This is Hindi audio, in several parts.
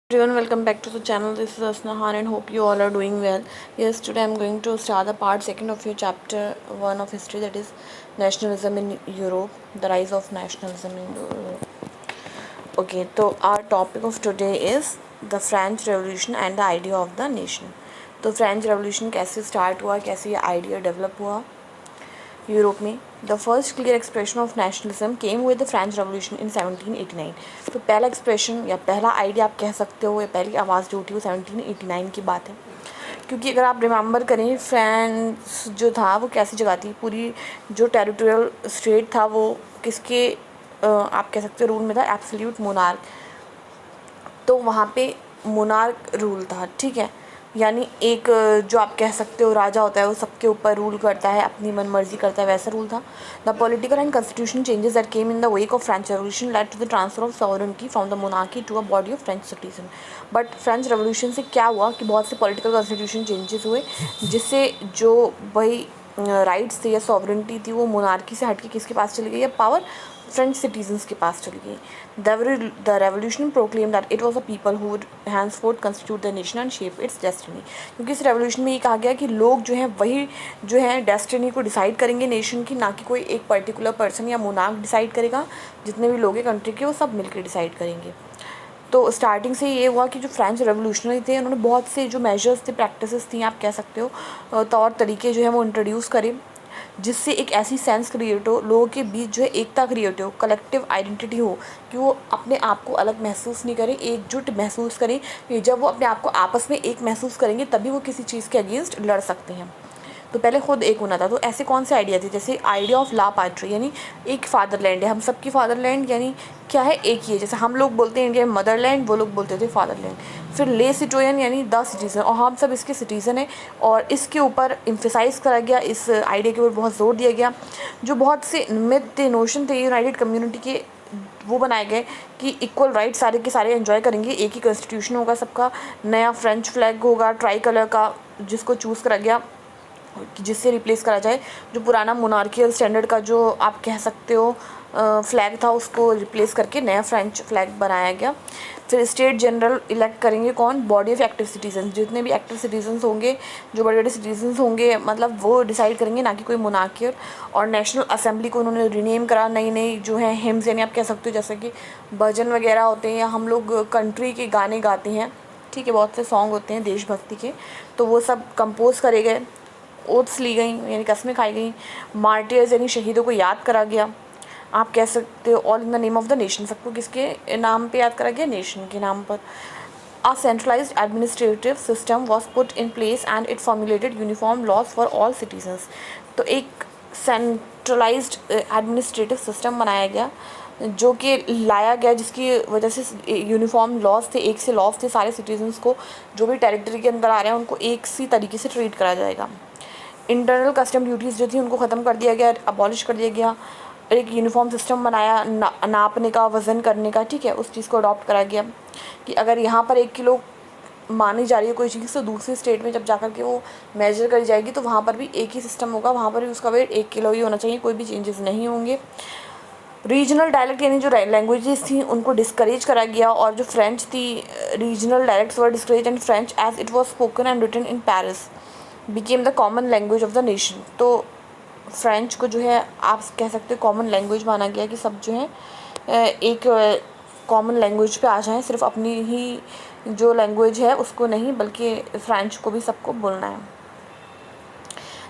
Everyone, welcome back to the channel. This is Asnahan and hope you all are doing well. Yes, today I'm going to start the part second of your chapter 1 of history, that is nationalism in Europe, the rise of nationalism in Europe. Okay, so our topic of today is the French Revolution and the idea of the nation. तो फ्रेंच रेवोल्यूशन कैसे स्टार्ट हुआ, कैसे ये आइडिया डेवलप हुआ यूरोप में. The first clear expression of nationalism came with the French revolution in 1789. तो पहला एक्सप्रेशन या पहला आइडिया आप कह सकते हो, या पहली आवाज़ जो उठी वो 1789 की बात है. क्योंकि अगर आप रिमेंबर करें, फ्रांस जो था वो कैसी जगह थी, पूरी जो टेरिटोरियल स्टेट था वो किसके आप कह सकते हो रूल में था, एब्सोल्यूट मोनार्क. तो वहाँ पे मोनार्क रूल था, ठीक है. यानी एक जो आप कह सकते हो राजा होता है वो सबके ऊपर रूल करता है, अपनी मन मर्जी करता है, वैसा रूल था. The political and constitution changes that came in the wake of French revolution led to the transfer of sovereignty from the monarchy to a body of French citizen. But French revolution से क्या हुआ कि बहुत से पॉलिटिकल कॉन्स्टिट्यूशन चेंजेस हुए, जिससे जो भाई राइट्स थे या सॉवरेनिटी थी वो मोनार्की से हट के किसके पास चली गई, या पावर फ्रेंच सिटीजन्स के पास चली गई. The revolution proclaim that it was a people who would henceforth constitute the nation and shape its destiny. क्योंकि इस रेवोल्यूशन में ये कहा गया कि लोग जो हैं वही जो है डेस्टिनी को डिसाइड करेंगे नेशन की, ना कि कोई एक पर्टिकुलर पर्सन या मोनार्क डिसाइड करेगा. जितने भी लोग हैं कंट्री के वो सब मिलकर डिसाइड करेंगे. तो स्टार्टिंग से ये हुआ कि जो फ्रेंच रेवोल्यूशनरी थे उन्होंने बहुत से जो मेजर्स थे, प्रैक्टिसेस थी आप कह सकते हो, तौर तरीके जो है वो इंट्रोड्यूस करे, जिससे एक ऐसी सेंस क्रिएट हो, लोगों के बीच जो है एकता क्रिएट हो, कलेक्टिव आइडेंटिटी हो, कि वो अपने आप को अलग महसूस नहीं करें, एकजुट महसूस करें. कि जब वो अपने आप को आपस में एक महसूस करेंगे तभी वो किसी चीज़ के अगेंस्ट लड़ सकते हैं. तो पहले खुद एक होना था. तो ऐसे कौन से आइडिया थे, जैसे आइडिया ऑफ ला पैट्री, यानी एक फादरलैंड है, हम सबकी फादरलैंड, यानी क्या है, एक ही है. जैसे हम लोग बोलते हैं इंडिया में मदरलैंड, वो लोग बोलते थे फादरलैंड. फिर ले सिटोयन यानी द सिटीज़न, और हम सब इसके सिटीज़न हैं. और इसके ऊपर एम्फेसाइज़ करा गया, इस आइडिया के ऊपर बहुत जोर दिया गया. जो बहुत से मिथ थे, नोशन थे यूनाइटेड कम्युनिटी के, वो बनाए गए कि इक्वल राइट सारे के सारे एंजॉय करेंगे, एक ही कॉन्स्टिट्यूशन होगा सबका, नया फ्रेंच फ्लैग होगा ट्राई कलर का, जिसको चूज़ करा गया जिससे रिप्लेस करा जाए जो पुराना मोनार्कियल स्टैंडर्ड का जो आप कह सकते हो फ्लैग था, उसको रिप्लेस करके नया फ्रेंच फ्लैग बनाया गया. फिर स्टेट जनरल इलेक्ट करेंगे कौन, बॉडी ऑफ एक्टिव सिटीजन. जितने भी एक्टिव सिटीजन्स होंगे, जो बड़े बड़े सिटीजन्स होंगे, मतलब वो डिसाइड करेंगे, ना कि कोई मोनार्कियल. और नेशनल असेंबली को उन्होंने रीनेम करा, नई नई जो है हिम्स, यानी आप कह सकते हो जैसे कि भजन वगैरह होते हैं, या हम लोग कंट्री के गाने गाते हैं, ठीक है, बहुत से सॉन्ग होते हैं देशभक्ति के, तो वो सब कंपोज करे गए. ओथ्स ली गई यानी कस्में खाई गई. मार्टियर्स यानी शहीदों को याद करा गया, आप कह सकते हो all in the name of the nation, सबको किसके नाम पे याद करा गया, नेशन के नाम पर. A centralized administrative system was put in place and it formulated uniform laws for all citizens. तो एक सेंट्रलाइज्ड एडमिनिस्ट्रेटिव सिस्टम बनाया गया, जो कि लाया गया, जिसकी वजह से यूनिफॉर्म लॉज थे, एक से लॉज थे, सारे सिटीजन्स को जो भी टेरिटरी के अंदर आ रहे हैं उनको एक सी तरीके से ट्रीट करा जाएगा. इंटरनल कस्टम ड्यूटीज़ जो थी उनको ख़त्म कर दिया गया, अबॉलिश कर दिया गया. एक यूनिफॉर्म सिस्टम बनाया, नापने का, वज़न करने का, ठीक है, उस चीज़ को अडॉप्ट करा गया कि अगर यहाँ पर 1 किलो मानी जा रही है कोई चीज़, तो दूसरी स्टेट में जब जाकर के वो मेजर करी जाएगी तो वहाँ पर भी एक ही सिस्टम होगा, वहाँ पर भी उसका वेट 1 किलो ही होना चाहिए, कोई भी चेंजेस नहीं होंगे. रीजनल डायलेक्ट यानी जो लैंग्वेजेस थी उनको डिस्करेज करा गया, और जो फ्रेंच थी, regional dialects were discourage and French as it was spoken and written in Paris became the common language of the nation. तो फ्रेंच को जो है आप कह सकते हो कॉमन लैंग्वेज माना गया, कि सब जो है एक कॉमन लैंग्वेज पे आ जाएं, सिर्फ अपनी ही जो लैंग्वेज है उसको नहीं, बल्कि फ्रेंच को भी सबको बोलना है.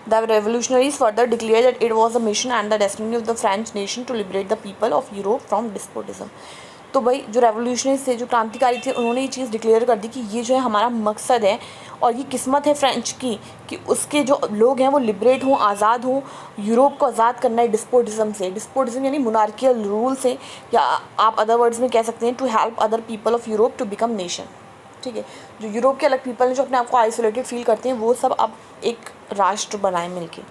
The revolutionaries further declared that it was the mission and the destiny of the French nation to liberate the people of Europe from despotism. तो भाई जो रेवोल्यूशनरीज थे, जो क्रांतिकारी थे, उन्होंने ये चीज़ डिक्लेयर कर दी कि ये जो है हमारा मकसद है और ये किस्मत है फ्रेंच की, कि उसके जो लोग हैं वो लिबरेट हों, आज़ाद हों, यूरोप को आज़ाद करना है डिस्पोटिज़म से. डिस्पोटिज़म यानी मोनार्कियल रूल से, या आप अदर वर्ड्स में कह सकते हैं to help other people of Europe to become nation. ठीक है, जो यूरोप के अलग पीपल हैं जो अपने आप को आइसोलेटेड फील करते हैं, वो सब अब एक राष्ट्र बनाए मिलके.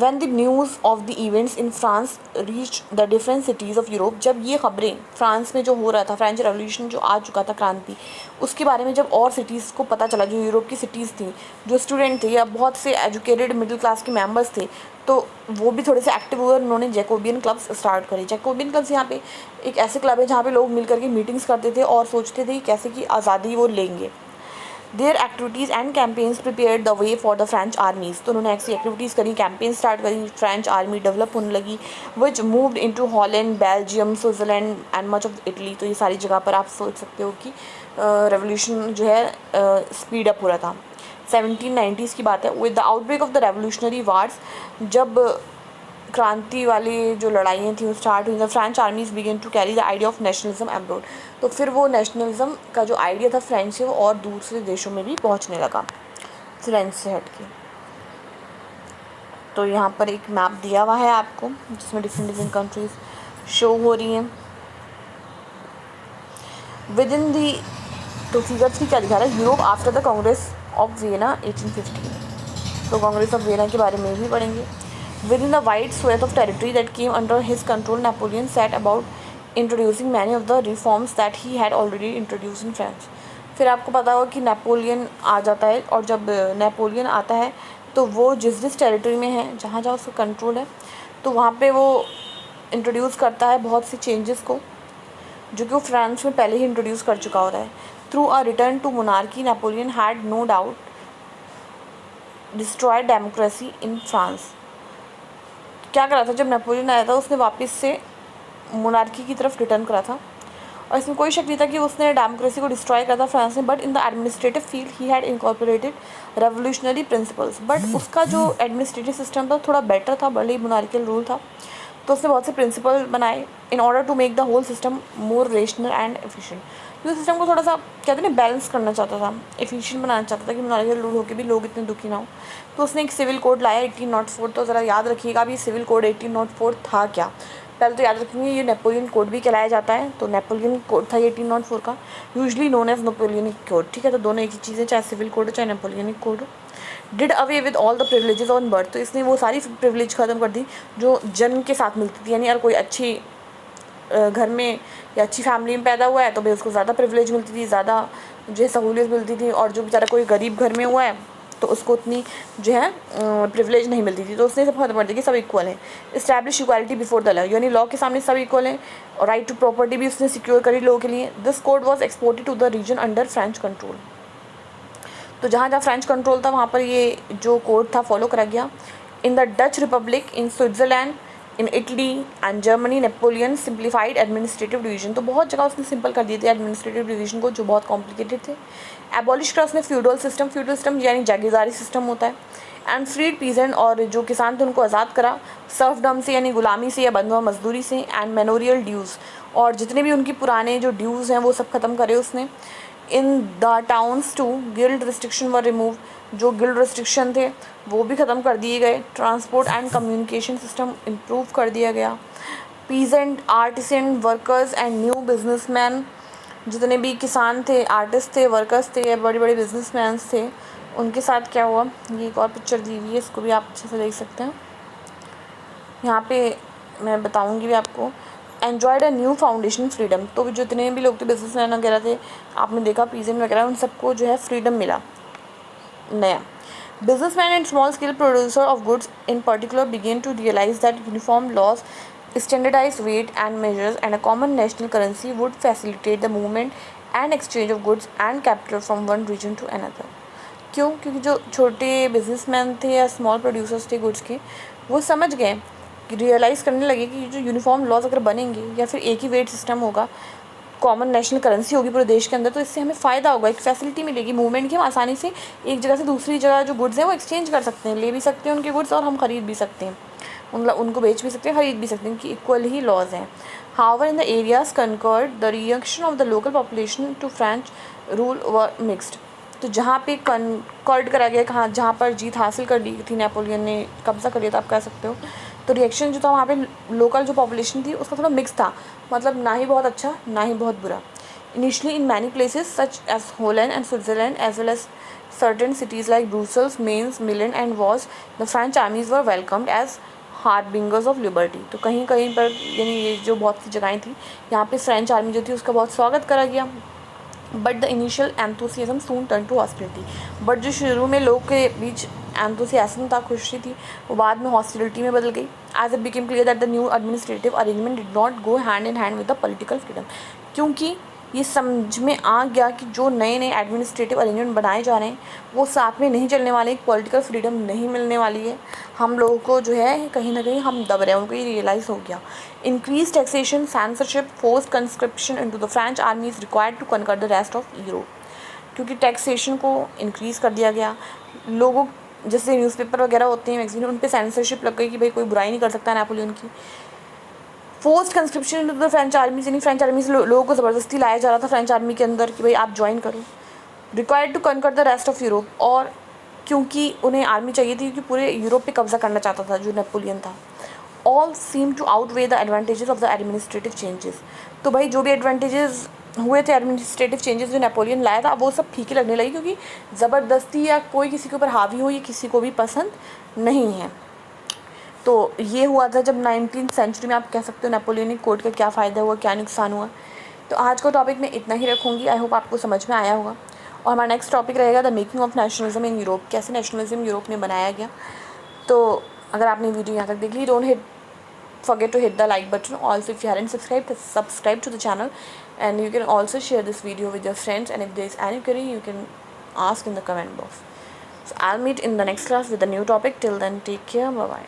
When the news of the events in France reached the different cities of Europe, जब ये खबरें फ्रांस में जो हो रहा था, फ्रेंच रेवोल्यूशन जो आ चुका था, क्रांति, उसके बारे में जब और सिटीज़ को पता चला, जो यूरोप की सिटीज़ थी, जो स्टूडेंट थे या बहुत से एजुकेटेड मिडिल क्लास के मेंबर्स थे, तो वो भी थोड़े से एक्टिव हुए और उन्होंने जैकोबियन क्लब्स स्टार्ट करे। जैकोबियन क्लब्स यहाँ पे एक ऐसे क्लब है जहाँ पे लोग मिल करके मीटिंग्स करते थे और सोचते थे कि कैसे कि आज़ादी वो लेंगे। Their activities and campaigns prepare the way for the French armies. तो उन्होंने ऐसी एक्टिविटीज़ करी, कैंपेन स्टार्ट करी, फ्रेंच आर्मी डेवलप होने लगी, which moved into Holland, Belgium, Switzerland and much of Italy. तो ये सारी जगह पर आप सोच सकते हो कि रेवोल्यूशन जो है स्पीड अप हो रहा था। 1790s की बात है। With the outbreak of the revolutionary wars, जब क्रांति वाली जो लड़ाइयाँ थी वो स्टार्ट हुई, the French armies began to carry the idea of nationalism abroad. तो फिर वो नेशनलिज्म का जो आइडिया था फ्रेंच से वो और दूसरे देशों में भी पहुंचने लगा फ्रेंच से हट के। तो यहाँ पर एक मैप दिया हुआ है आपको जिसमें डिफरेंट डिफरेंट कंट्रीज शो हो रही हैं विद इन दी। तो फिगर्स की क्या दिखा रहा है, Europe after the Congress of Vienna 1850। तो कांग्रेस ऑफ वियना के बारे में भी पढ़ेंगे। Within the wide swath of territory that came under his control, Napoleon set about introducing many of the reforms that he had already introduced in France. फिर आपको पता होगा कि नेपोलियन आ जाता है, और जब नेपोलियन आता है तो वो जिस टेरिटरी में है, जहाँ जहाँ उसका कंट्रोल है, तो वहाँ पे वो इंट्रोड्यूस करता है बहुत सी चेंजेस को जो कि वो फ्रांस में पहले ही इंट्रोड्यूस कर चुका होता है। Through a return to monarchy, Napoleon had no doubt destroyed democracy in France. क्या करा था, जब नेपोलियन आया था उसने वापस से मोनार्की की तरफ रिटर्न करा था, और इसमें कोई शक नहीं था कि उसने डेमोक्रेसी को डिस्ट्रॉय करा था फ्रांस में। But in the administrative field he had incorporated revolutionary principles. But उसका जो एडमिनिस्ट्रेटिव सिस्टम था थोड़ा बेटर था, भले ही मोनार्कियल रूल था, तो उसने बहुत से प्रिंसिपल बनाए in order to make the whole system more rational and efficient. तो सिस्टम को थोड़ा सा कहते हैं ना बैलेंस करना चाहता था, एफिशिएंट बनाना चाहता था कि मोनार्कियल रूल होकर भी लोग इतने दुखी ना हो। तो उसने एक सिविल कोड लाया 1804। तो ज़रा याद रखिएगा अभी सिविल कोड 1804 था क्या। पहले तो याद रखेंगे ये नेपोलियन कोड भी कहलाया जाता है। तो नेपोलियन कोड था 1804 का, usually known as Napoleonic code. ठीक है, तो दोनों एक ही चीज़ें, चाहे सिविल कोड हो चाहे नेपोलियनिक कोड हो। Did away with all the privileges on birth. तो इसने वो सारी प्रिविलेज ख़त्म कर दी जो जन्म के साथ मिलती थी। यानी यार कोई अच्छी घर में या अच्छी फैमिली में पैदा हुआ है तो भाई उसको ज़्यादा प्रिविलेज मिलती थी, ज़्यादा जो है सहूलियत मिलती थी, और जो बेचारा कोई गरीब घर में हुआ है तो उसको उतनी जो है प्रिविलेज नहीं मिलती थी। तो उसने सब खत्म कर दिया कि सब इक्वल हैं। Establish equality before the law, यानी लॉ के सामने सब इक्वल हैं, और राइट टू प्रॉपर्टी भी उसने सिक्योर करी लोगों के लिए। This code was exported to the region under French control. तो जहाँ जहाँ फ्रेंच कंट्रोल था वहाँ पर ये जो कोड था फॉलो करा गया। In the Dutch Republic, in Switzerland, in Italy and Germany, Napoleon simplified administrative division. तो बहुत जगह उसने सिंपल कर दिए थे एडमिनिस्ट्रेटिव डिवीजन को जो बहुत कॉम्प्लिकेटेड थे। एबॉलिश करा उसने फ्यूडल सिस्टम यानी जागीरदारी सिस्टम होता है। एंड फ्रीड पीजेंट, और जो किसान थे उनको आज़ाद करा सर्फडम से यानी गुलामी से या बंधुआ मजदूरी से। एंड मेनोरियल ड्यूज़, और जितने भी उनकी पुराने जो ड्यूज़ हैं वो सब ख़त्म करे उसने। In the towns to guild restriction were remove, जो गिल्ड रिस्ट्रिक्शन थे वो भी ख़त्म कर दिए गए। Transport and communication system improve कर दिया गया। Peasant, artisan, workers and new businessman, जितने भी किसान थे, आर्टिस्ट थे, वर्कर्स थे या बड़े बड़े बिजनेसमैन थे, उनके साथ क्या हुआ, ये एक और पिक्चर दी हुई है, इसको भी आप अच्छे से देख सकते हैं। यहाँ पे मैं बताऊँगी भी आपको। Enjoyed a new foundation freedom, तो जो जितने भी लोग थे बिजनेसमैन वगैरह थे, आपने देखा पीजेंट वगैरह, उन सबको जो है फ्रीडम मिला नया। Businessmen and small scale producer of goods in particular began to realize that uniform laws, standardized weight and measures, and a common national currency would facilitate the movement and exchange of goods and capital from one region to another. क्यों? क्योंकि जो छोटे बिजनेसमैन थे या स्मॉल प्रोड्यूसर्स थे गुड्स के, वो समझ गए, रियलाइज़ करने लगे कि जो यूनिफॉर्म लॉज अगर बनेंगे या फिर एक ही वेट सिस्टम होगा, कॉमन नेशनल करेंसी होगी पूरे देश के अंदर, तो इससे हमें फ़ायदा होगा, एक फैसिलिटी मिलेगी मूवमेंट की। हम आसानी से एक जगह से दूसरी जगह जो गुड्स हैं वो एक्सचेंज कर सकते हैं, ले भी सकते हैं उनके गुड्स और हम ख़रीद भी सकते हैं, उनको बेच भी सकते हैं, ख़रीद भी सकते हैं, कि इक्वल ही लॉज हैं। However in the areas conquered, the reaction of the local population to French rule were mixed. तो जहाँ पे कंकर्ड करा गया, कहाँ जहाँ पर जीत हासिल कर ली थी, नेपोलियन ने कब्जा कर लिया था आप कह सकते हो, तो रिएक्शन जो था वहाँ पे लोकल जो पॉपुलेशन थी उसका थोड़ा मिक्स था, मतलब ना ही बहुत अच्छा ना ही बहुत बुरा। Initially in many places such as Holland and Switzerland as well as certain cities like Brussels, Mainz, Milan and Warsaw, the French armies were welcomed as harbingers of liberty. तो कहीं कहीं पर यानी ये जो बहुत सी जगहें थी यहाँ पे फ्रेंच आर्मी जो थी उसका बहुत स्वागत करा गया। But the initial enthusiasm soon turn to hostility, but जो शुरू में लोग के बीच एंथुसियाज्म था, खुशी थी, वो बाद में हॉस्टिलिटी में बदल गई। As it became clear that the new administrative arrangement did not go hand in hand with the political freedom, क्योंकि ये समझ में आ गया कि जो नए नए एडमिनिस्ट्रेटिव अरेंजमेंट बनाए जा रहे हैं वो साथ में नहीं चलने वाले, पॉलिटिकल फ्रीडम नहीं मिलने वाली है, हम लोगों को जो है कहीं ना कहीं हम दब रहे हैं, उनको ये रियलाइज़ हो गया। Increase taxation, censorship, force conscription into the French army is required to conquer the rest of Europe, क्योंकि टैक्सेशन को इंक्रीज़ कर दिया गया। लोगों जैसे न्यूज़पेपर वगैरह होते हैं, मैगजीन, उन पे सेंसरशिप लग गई कि भाई कोई बुराई नहीं कर सकता नेपोलियन की। Forced conscription into the French army, यानी फ्रेंच आर्मी से लोगों को ज़बरदस्ती लाया जा रहा था फ्रेंच आर्मी के अंदर कि भाई आप ज्वाइन करो। Required to conquer the rest of Europe, और क्योंकि उन्हें आर्मी चाहिए थी क्योंकि पूरे यूरोप पे कब्जा करना चाहता था जो नेपोलियन था। All seem to outweigh the advantages of the administrative changes, तो भाई जो भी एडवांटेजेस हुए थे एडमिनिस्ट्रेटिव चेंजेस जो नेपोलियन लाया था, वो सब फीके लगने लगी, क्योंकि ज़बरदस्ती या कोई किसी के ऊपर हावी हो ये किसी को भी पसंद नहीं है। तो ये हुआ था जब 19th सेंचुरी में, आप कह सकते हो नेपोलियनिक कोड का क्या फ़ायदा हुआ, क्या नुकसान हुआ। तो आज का टॉपिक मैं इतना ही रखूँगी, आई होप आपको समझ में आया होगा। और हमारा नेक्स्ट टॉपिक रहेगा the making of nationalism in Europe, कैसे नेशनलिज्म यूरोप में बनाया गया। तो अगर आपने वीडियो यहाँ तक देख ली, don't forget to hit the like button. Also, if you haven't subscribed, subscribe to the channel, and you can also share this video with your friends, and if there is any query you can ask in the comment box. So I'll meet in the next class with a new topic. Till then, take care, bye bye.